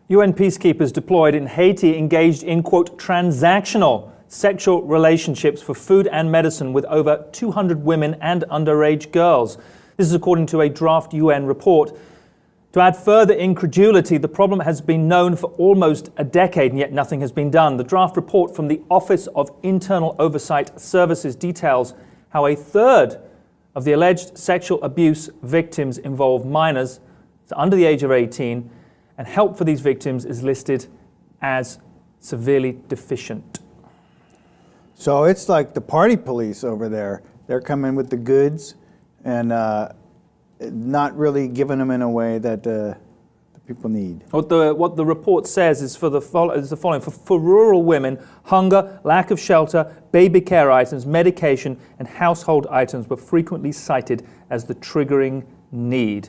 UN peacekeepers deployed in Haiti engaged in, quote, transactional sexual relationships for food and medicine with over 200 women and underage girls. This is according to a draft UN report. To add further incredulity, the problem has been known for almost a decade, and yet nothing has been done. The draft report from the Office of Internal Oversight Services details how a third of the alleged sexual abuse victims involve minors under the age of 18, and help for these victims is listed as severely deficient. So it's like the party police over there. They're coming with the goods and not really giving them in a way that the people need. What the report says is the following. For rural women, hunger, lack of shelter, baby care items, medication, and household items were frequently cited as the triggering need.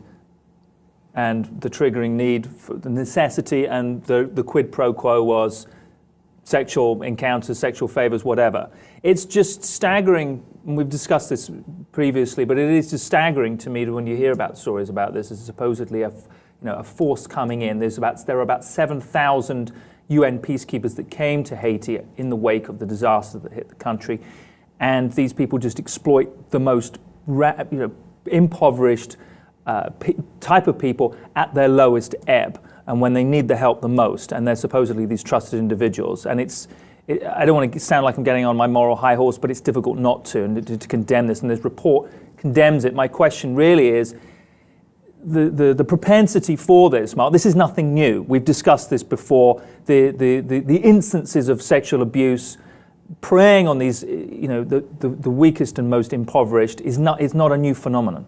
And the triggering need, for the necessity, and the quid pro quo was sexual encounters, sexual favors, whatever. It's just staggering, and we've discussed this previously, but it is just staggering to me when you hear about stories about this. It's supposedly a force coming in. There are about 7,000 UN peacekeepers that came to Haiti in the wake of the disaster that hit the country, and these people just exploit the most impoverished type of people at their lowest ebb, and when they need the help the most, and they're supposedly these trusted individuals. And I don't want to sound like I'm getting on my moral high horse, but it's difficult not to, and to condemn this, and this report condemns it. My question really is the propensity for this, Mark. This is nothing new. We've discussed this before. The instances of sexual abuse preying on these, the weakest and most impoverished is not a new phenomenon.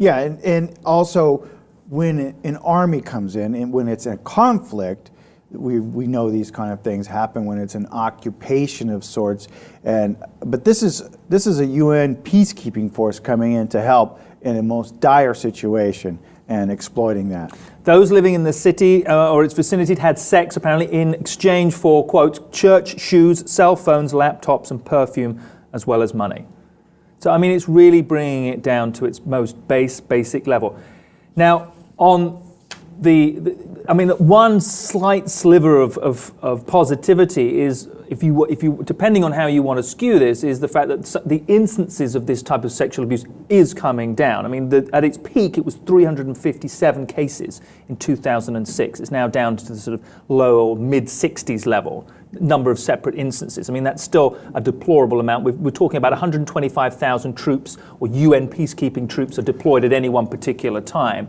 Yeah, and also when an army comes in and when it's a conflict, we know these kind of things happen when it's an occupation of sorts. But this is a UN peacekeeping force coming in to help in a most dire situation and exploiting that. Those living in the city or its vicinity had sex apparently in exchange for, quote, church shoes, cell phones, laptops, and perfume, as well as money. So, I mean, it's really bringing it down to its most basic level. Now, on one slight sliver of positivity is, if you depending on how you want to skew this, is the fact that the instances of this type of sexual abuse is coming down. I mean, at its peak, it was 357 cases in 2006. It's now down to the sort of low or mid-60s level. Number of separate instances. I mean, that's still a deplorable amount. We're talking about 125,000 troops or UN peacekeeping troops are deployed at any one particular time.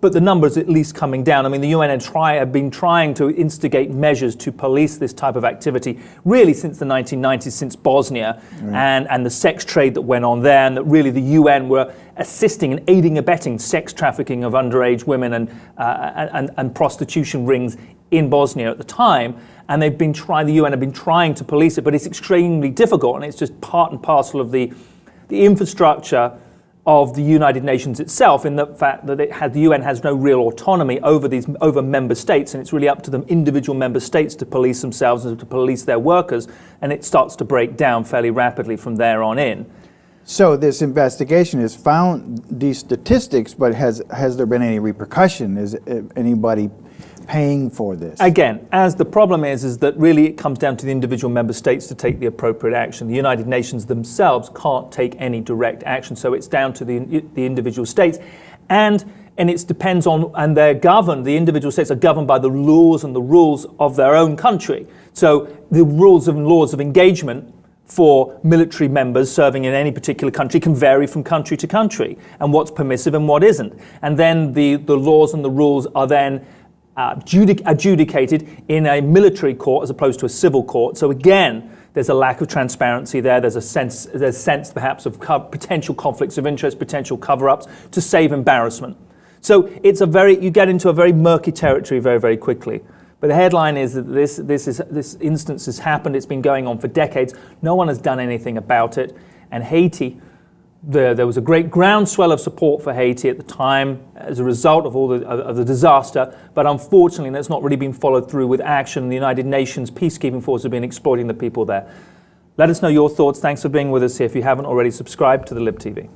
But the number's at least coming down. I mean, the UN have been trying to instigate measures to police this type of activity really since the 1990s, since Bosnia, and the sex trade that went on there, and that really the UN were assisting and aiding and abetting sex trafficking of underage women and prostitution rings in Bosnia at the time. And the UN have been trying to police it, but it's extremely difficult, and it's just part and parcel of the infrastructure of the United Nations itself, in the fact that the UN has no real autonomy over member states, and it's really up to the individual member states to police themselves and to police their workers, and it starts to break down fairly rapidly from there on in. So this investigation has found these statistics, but has there been any repercussion? Is anybody paying for this? Again, as the problem is that really it comes down to the individual member states to take the appropriate action. The United Nations themselves can't take any direct action, so it's down to the individual states. And it depends on, and they're governed, the individual states are governed by the laws and the rules of their own country. So the rules and laws of engagement for military members serving in any particular country can vary from country to country, and what's permissive and what isn't. And then the laws and the rules are then adjudicated in a military court as opposed to a civil court. So again, there's a lack of transparency there. There's a sense perhaps of potential conflicts of interest, potential cover-ups to save embarrassment. So you get into a very murky territory very, very quickly. But the headline is that this instance has happened. It's been going on for decades. No one has done anything about it. And Haiti, there was a great groundswell of support for Haiti at the time as a result of of the disaster, but unfortunately that's not really been followed through with action. The United Nations peacekeeping forces have been exploiting the people there. Let us know your thoughts. Thanks for being with us here. If you haven't already, subscribe to the Lib TV.